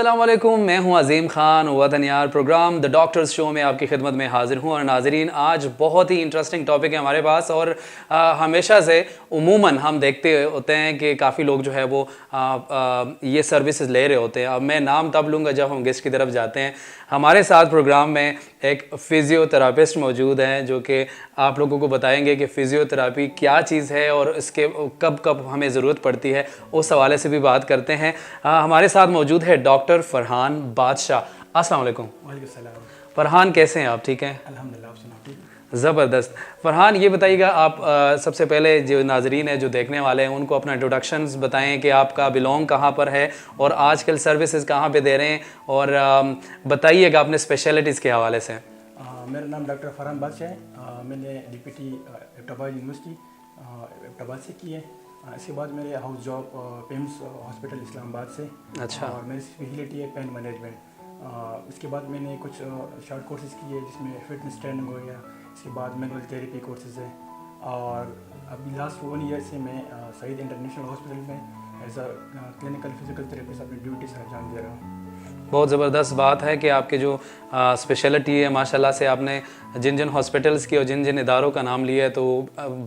अस्सलाम वालेकुम, मैं हूं अजीम खान। वतन यार प्रोग्राम द डॉक्टर्स शो में आपकी खिदमत में हाजिर हूं। और नाजरीन, आज बहुत ही इंटरेस्टिंग टॉपिक है हमारे पास। और हमेशा से उमूमन हम देखते होते हैं कि काफ़ी लोग जो है वो ये सर्विसेज ले रहे होते हैं। अब मैं नाम तब लूँगा जब हम गेस्ट की तरफ जाते हैं। हमारे साथ प्रोग्राम में एक फ़िज़ियोथेरापिस्ट मौजूद हैं जो कि आप लोगों को बताएंगे कि फ़िज़ियोथेरापी क्या चीज़ है और इसके कब कब हमें ज़रूरत पड़ती है, उस हवाले से भी बात करते हैं। हमारे साथ मौजूद है डॉक्टर फरहान बादशाह। अस्सलाम वालेकुम। वालेकुम सलाम। फरहान, कैसे हैं आप? ठीक हैं? अल्हम्दुलिल्लाह, आप सुनाओ? ठीक। ज़बरदस्त। फरहान, ये बताइएगा आप सबसे पहले जो नाजरीन है, जो देखने वाले हैं, उनको अपना इंट्रोडक्शंस बताएं कि आपका बिलोंग कहाँ पर है और आजकल सर्विसेज कहाँ पे दे रहे हैं। और बताइएगा अपने स्पेशलिटीज़ के हवाले से। मेरा नाम डॉक्टर फरहान बादशाह है। मैंने DPT एबटाबाद यूनिवर्सिटी एबटाबाद से की है। इसके बाद मेरे हाउस जॉब पेम्स हॉस्पिटल इस्लामाबाद से। अच्छा। और मेरी स्पेशलिटी है पेन मैनेजमेंट। इसके बाद मैंने कुछ शॉर्ट कोर्सेज किए जिसमें फिटनेस ट्रेनिंग हो गया। इसके बाद मैनुअल थेरेपी कोर्सेज है। और अभी लास्ट 1 ईयर से मैं सईद इंटरनेशनल हॉस्पिटल में as a clinical physical therapist अपनी ड्यूटी से अंजाम दे रहा हूँ। बहुत ज़बरदस्त बात है कि आपके जो स्पेशलिटी है, माशाल्लाह से आपने जिन जिन हॉस्पिटल्स की और जिन जिन इदारों का नाम लिया है तो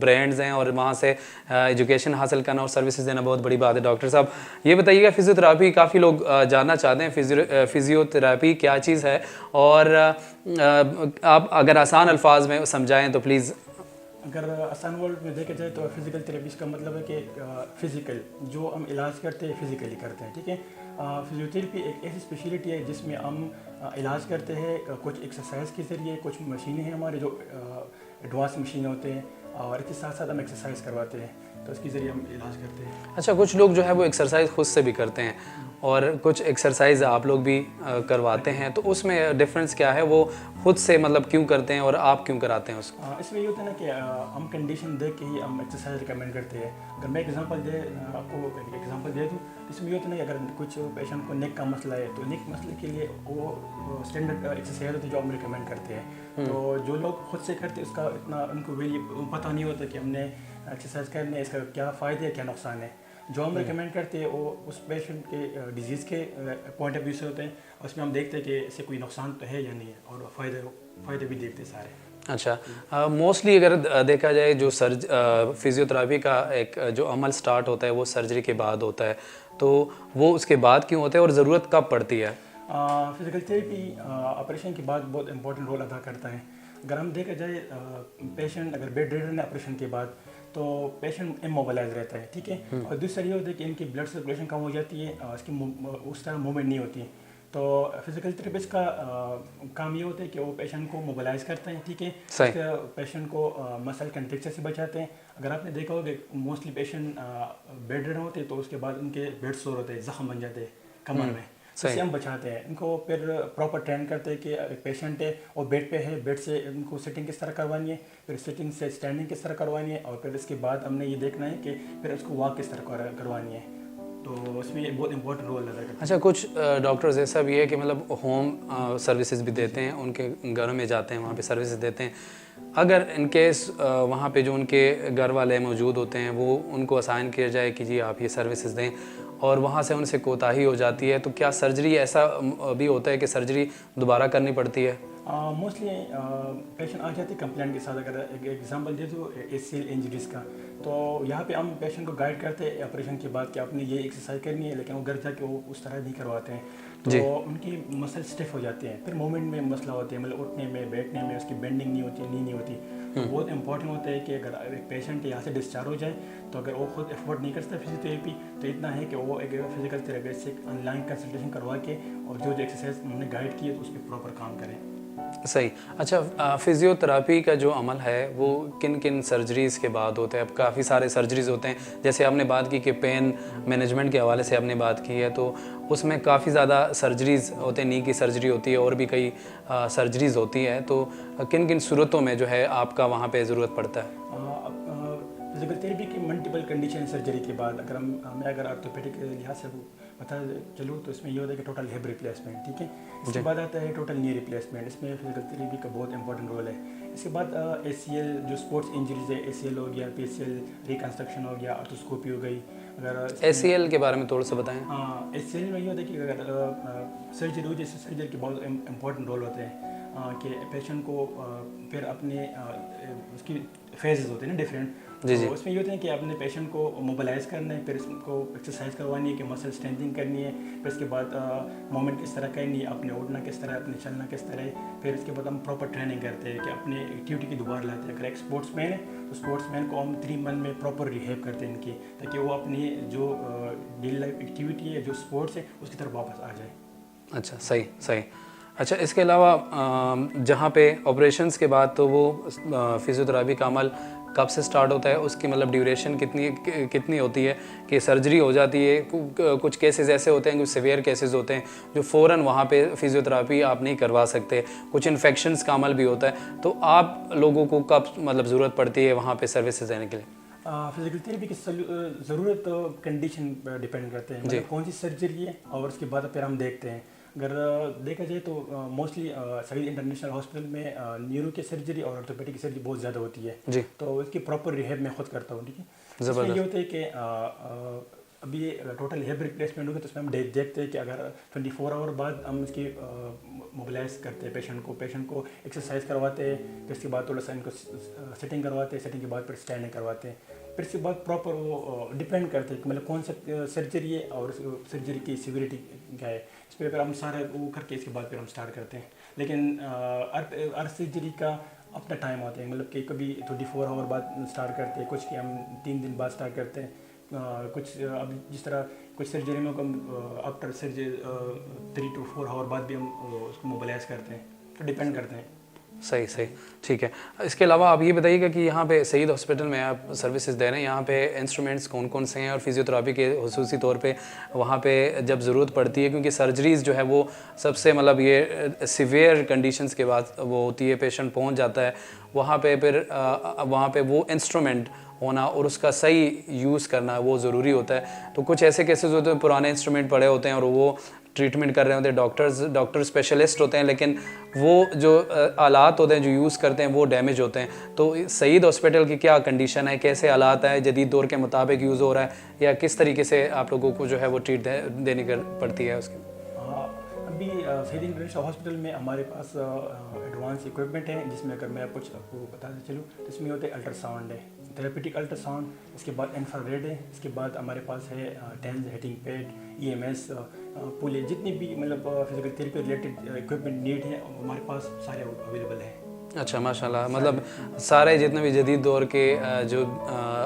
ब्रांड्स हैं और वहाँ से एजुकेशन हासिल करना और सर्विसेज देना बहुत बड़ी बात है। डॉक्टर साहब, ये बताइएगा, फ़िज़ियोथेरापी काफ़ी लोग जानना चाहते हैं, फ़िज़ियोथेरापी क्या चीज़ है, और आप अगर आसान अल्फाज में समझाएँ तो प्लीज़। अगर आसान वर्ड में देखा जाए तो फिजिकल थेरेपी का मतलब है कि फिजिकल जो हम इलाज करते हैं फिजिकली करते हैं। ठीक है। फिजियोथेरेपी एक ऐसी स्पेशलिटी है जिसमें हम इलाज करते हैं कुछ एक्सरसाइज के ज़रिए। कुछ मशीनें हैं हमारे जो एडवांस मशीनें होते हैं और इसके साथ साथ हम एक्सरसाइज करवाते हैं, तो इसके ज़रिए हम इलाज करते हैं। अच्छा, कुछ लोग जो है वो एक्सरसाइज खुद से भी करते हैं और कुछ एक्सरसाइज आप लोग भी करवाते हैं, तो उसमें डिफरेंस क्या है? वो खुद से मतलब क्यों करते हैं और आप क्यों कराते हैं उसको? इसमें ये होता है ना कि हम कंडीशन देख के ही हम एक्सरसाइज रिकमेंड करते हैं। अगर मैं आपको एक एग्जांपल दे दूँ, इसमें ये होता है ना कि अगर कुछ पेशेंट को नेक का मसला है तो नेक मसले के लिए वो स्टैंडर्ड एक्सरसाइज होती है जो हम रिकमेंड करते हैं। तो जो लोग खुद से करते हैं उसका इतना उनको भी पता नहीं होता कि हमने एक्सरसाइज करने है, इसका क्या फ़ायदे है क्या नुकसान है। जो हम रिकमेंड करते हैं वो उस पेशेंट के डिजीज़ के पॉइंट ऑफ व्यू से होते हैं। उसमें हम देखते हैं कि इससे कोई नुकसान तो है या नहीं है, और फ़ायदे भी देखते हैं सारे। अच्छा, मोस्टली अगर देखा जाए जो फिज़ियोथेरापी का एक जो अमल स्टार्ट होता है वो सर्जरी के बाद होता है, तो वो उसके बाद क्यों होता है और ज़रूरत कब पड़ती है? फिजिकल थेरेपी ऑपरेशन के बाद बहुत इंपॉर्टेंट रोल अदा करता है। अगर हम देखा जाए पेशेंट अगर बेड रिडन है ऑपरेशन के बाद तो पेशेंट इमोबिलाइज रहता है। ठीक है। और दूसरा ये होता है कि इनकी ब्लड सर्कुलेशन कम हो जाती है, इसकी उस तरह मूवमेंट नहीं होती। तो फिजिकल थेरेपिस्ट का काम ये होता है कि वो पेशेंट को मोबिलाइज करते हैं। ठीक है। पेशेंट को मसल कंट्रैक्चर से बचाते हैं। अगर आपने देखा होगा मोस्टली पेशेंट बेड रिडन होते हैं तो उसके बाद उनके बेड सोर होते हैं, जख्म बन जाते हैं कमर में, इससे हम बचाते हैं। इनको फिर प्रॉपर ट्रेन करते हैं कि पेशेंट है और बेड पे है, बेड से उनको सिटिंग किस तरह करवानी है, फिर सिटिंग से स्टैंडिंग किस तरह करवानी है, और फिर इसके बाद हमने ये देखना है कि फिर उसको वॉक किस तरह करवानी है। तो उसमें ये बहुत इंपॉर्टेंट रोल अदा करता है। अच्छा, कुछ डॉक्टर्स ऐसा भी है कि मतलब होम सर्विसेज भी देते हैं, उनके घरों में जाते हैं, वहाँ पे सर्विसेज देते हैं। अगर इन केस वहाँ पे जो उनके घर वाले मौजूद होते हैं वो उनको असाइन किया जाए कि जी आप ये सर्विसेज दें, और वहाँ से उनसे कोताही हो जाती है, तो क्या सर्जरी ऐसा भी होता है कि सर्जरी दोबारा करनी पड़ती है? मोस्टली पेशेंट आ जाते हैं कंप्लेंट के साथ। अगर एक एग्जांपल दे दो ACL इंजरीज़ का, तो यहाँ पे हम पेशेंट को गाइड करते हैं ऑपरेशन के बाद कि आपने ये एक्सरसाइज करनी है, लेकिन वो घर जाके वो उस तरह नहीं करवाते हैं, तो उनकी मसल स्टिफ हो जाती हैं, फिर मूवमेंट में मसला होता है, मतलब उठने में बैठने में उसकी बेंडिंग नहीं होती, नी नहीं होती। तो बहुत इंपॉर्टेंट होता है कि अगर एक पेशेंट यहाँ से डिस्चार्ज हो जाए तो अगर वो खुद एफोर्ड नहीं कर सकता फिजियोथेरेपी, तो इतना है कि वो एक फिजिकल थेरेपिस्ट से ऑनलाइन कंसल्टेशन करवा के और जो एक्सरसाइज उन्होंने गाइड की है तो उस पर प्रॉपर काम करें। सही। अच्छा, फिज़ियोथेरापी का जो अमल है वो किन किन सर्जरीज़ के बाद होता है? अब काफ़ी सारे सर्जरीज़ होते हैं, जैसे आपने बात की कि पेन मैनेजमेंट के हवाले से आपने बात की है, तो उसमें काफ़ी ज़्यादा सर्जरीज़ होते हैं, नी की सर्जरी होती है और भी कई सर्जरीज़ होती है, तो किन किन सूरतों में जो है आपका वहाँ पे ज़रूरत पड़ता है? फिजिकल थेरेपी की मल्टीपल कंडीशन सर्जरी के बाद मैं अगर ऑर्थोपेडिक लिहाज से बता चलूँ तो इसमें ये होता है कि टोटल हिप रिप्लेसमेंट। ठीक है। इसके बाद आता है टोटल नी रिप्लेसमेंट, इसमें फिजिकल थेरेपी का बहुत इंपॉर्टेंट रोल है। इसके बाद ACL जो स्पोर्ट्स इंजरीज है, ACL हो गया, PCL रिकन्स्ट्रक्शन हो गया, आर्थोस्कोपी हो गई, अगर ACL के बारे में थोड़ा सा बताएं। हाँ, ACL में ये होता है कि अगर सर्जरी हो, जैसे सर्जरी के बहुत इम्पोर्टेंट रोल होते हैं कि पेशेंट को फिर अपने उसकी फेजेस होते हैं ना डिफरेंट, जी जी। तो उसमें ये होते हैं कि अपने पेशेंट को मोबिलाइज करना है, फिर उसको एक्सरसाइज करवानी है कि मसल स्ट्रेंथिंग करनी है, फिर उसके बाद मूवमेंट किस तरह करनी है, अपने उठना किस तरह, अपने चलना किस तरह, फिर उसके बाद हम प्रॉपर ट्रेनिंग करते हैं कि अपने एक्टिविटी की दोबारा लाते हैं। अगर एक स्पोर्ट्समैन है तो स्पोर्ट्समैन को हम 3 मंथ में प्रॉपर रिहेब करते हैं इनकी, ताकि वो अपनी जो डेली लाइफ एक्टिविटी है, जो स्पोर्ट्स है, उसकी तरफ वापस आ जाए। अच्छा, सही सही। अच्छा, इसके अलावा जहाँ पे ऑपरेशंस के बाद तो वो फिजियोथेरेपी का अमल कब से स्टार्ट होता है, उसकी मतलब ड्यूरेशन कितनी होती है कि सर्जरी हो जाती है? कुछ केसेस ऐसे होते हैं, कुछ सीवियर केसेस होते हैं जो फ़ौरन वहाँ पे फिजियोथेरेपी आप नहीं करवा सकते, कुछ इन्फेक्शंस का अमल भी होता है, तो आप लोगों को कब मतलब ज़रूरत पड़ती है वहाँ पे सर्विसेज देने के लिए? फिजिकल थेरेपी की ज़रूरत कंडीशन पर डिपेंड करते हैं, मतलब कौन सी सर्जरी है, और उसके बाद फिर हम देखते हैं। अगर देखा जाए तो मोस्टली सईद इंटरनेशनल हॉस्पिटल में न्यूरो की सर्जरी और ऑर्थोपेडिक की सर्जरी बहुत ज़्यादा होती है जी। तो उसकी प्रॉपर रिहेब मैं खुद करता हूँ, ठीक है। ज़बरदस्त। इसमें ये होता है कि अभी टोटल हिप रिप्लेसमेंट होगा तो उसमें हम देखते हैं कि अगर 24 आवर बाद हम इसकी मोबिलाइज करते हैं पेशेंट को एक्सरसाइज करवाते हैं, फिर इसके बाद थोड़ा सा इनको सेटिंग करवाते हैं, सेटिंग के बाद फिर स्टैंडिंग करवाते हैं, फिर इसके बाद प्रॉपर वो डिपेंड करते हैं कि मतलब कौन सा सर्जरी है और सर्जरी की सिविरिटी क्या है, इस पर फिर हम सारा वो करके इसके बाद फिर हम स्टार्ट करते हैं। लेकिन हर सर्जरी का अपना टाइम आता है, मतलब कि कभी 24 आवर बाद स्टार्ट करते हैं, कुछ कि हम 3 दिन बाद स्टार्ट करते हैं, कुछ अब जिस तरह कुछ सर्जरी में हम आफ्टर सर्जरी 3 to 4 आवर बाद भी हम उसको मोबिलाइज करते हैं, तो डिपेंड करते हैं। सही सही, ठीक है। इसके अलावा आप ये बताइएगा कि यहाँ पे सईद हॉस्पिटल में आप सर्विसेज दे रहे हैं, यहाँ पे इंस्ट्रूमेंट्स कौन कौन से हैं और फिजियोथेरेपी के हुसूसी तौर पे वहाँ पे जब ज़रूरत पड़ती है, क्योंकि सर्जरीज़ जो है वो सबसे मतलब ये सीवियर कंडीशंस के बाद वो होती है, पेशेंट पहुँच जाता है वहाँ पे, फिर वहाँ पे वो इंस्ट्रूमेंट होना और उसका सही यूज़ करना वो ज़रूरी होता है। तो कुछ ऐसे केसेस होते हैं पुराने इंस्ट्रूमेंट पड़े होते हैं और वो ट्रीटमेंट कर रहे होते हैं, डॉक्टर स्पेशलिस्ट होते हैं, लेकिन वो जो आलात होते हैं जो यूज़ करते हैं वो डैमेज होते हैं। तो सईद हॉस्पिटल की क्या कंडीशन है, कैसे आलात है, जदीद दौर के मुताबिक यूज़ हो रहा है, या किस तरीके से आप लोगों को जो है वो ट्रीट देनी पड़ती है उसकी? अभी सईद इंटरनेशनल हॉस्पिटल में हमारे पास एडवांस इक्विपमेंट है, जिसमें अगर मैं कुछ आपको बताते चलूँ तो इसमें होते हैं अल्ट्रासाउंड है, थेरेपेटिक अल्ट्रासाउंड, इसके बाद इंफ्रारेड है, इसके बाद हमारे पास है टेंस हीटिंग पैड, EMS, पूले जितनी भी मतलब physical therapy related equipment need है हमारे पास सारे अवेलेबल है। अच्छा, माशाल्लाह, मतलब सारे जितने भी जदीद दौर के जो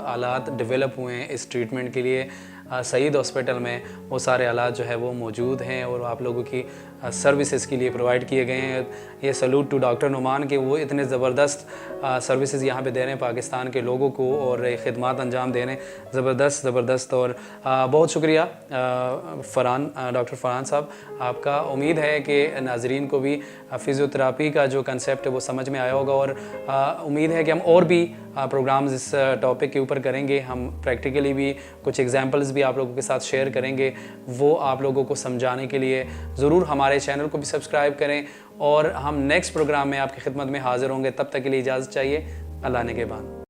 आलात डेवलप हुए हैं इस ट्रीटमेंट के लिए सईद हॉस्पिटल में, वो सारे आलात जो है वो मौजूद हैं और आप लोगों की सर्विसेज के लिए प्रोवाइड किए गए हैं। ये सैल्यूट टू डॉक्टर नुमान कि वो इतने ज़बरदस्त सर्विसेज यहाँ पे दे रहे हैं पाकिस्तान के लोगों को और खिदमत अंजाम दे रहे हैं, ज़बरदस्त। और बहुत शुक्रिया डॉक्टर फरहान साहब आपका। उम्मीद है कि नाजरीन को भी फिजियोथेरेपी का जो कंसेप्ट है वो समझ में आया होगा और उम्मीद है कि हम और भी प्रोग्राम्स इस टॉपिक के ऊपर करेंगे। हम प्रैक्टिकली भी कुछ एग्जांपल्स भी आप लोगों के साथ शेयर करेंगे, वो आप लोगों को समझाने के लिए ज़रूर हमारे चैनल को भी सब्सक्राइब करें और हम नेक्स्ट प्रोग्राम में आपकी खिदमत में हाज़िर होंगे। तब तक के लिए इजाज़त चाहिए। अल्लाह ने के बाद।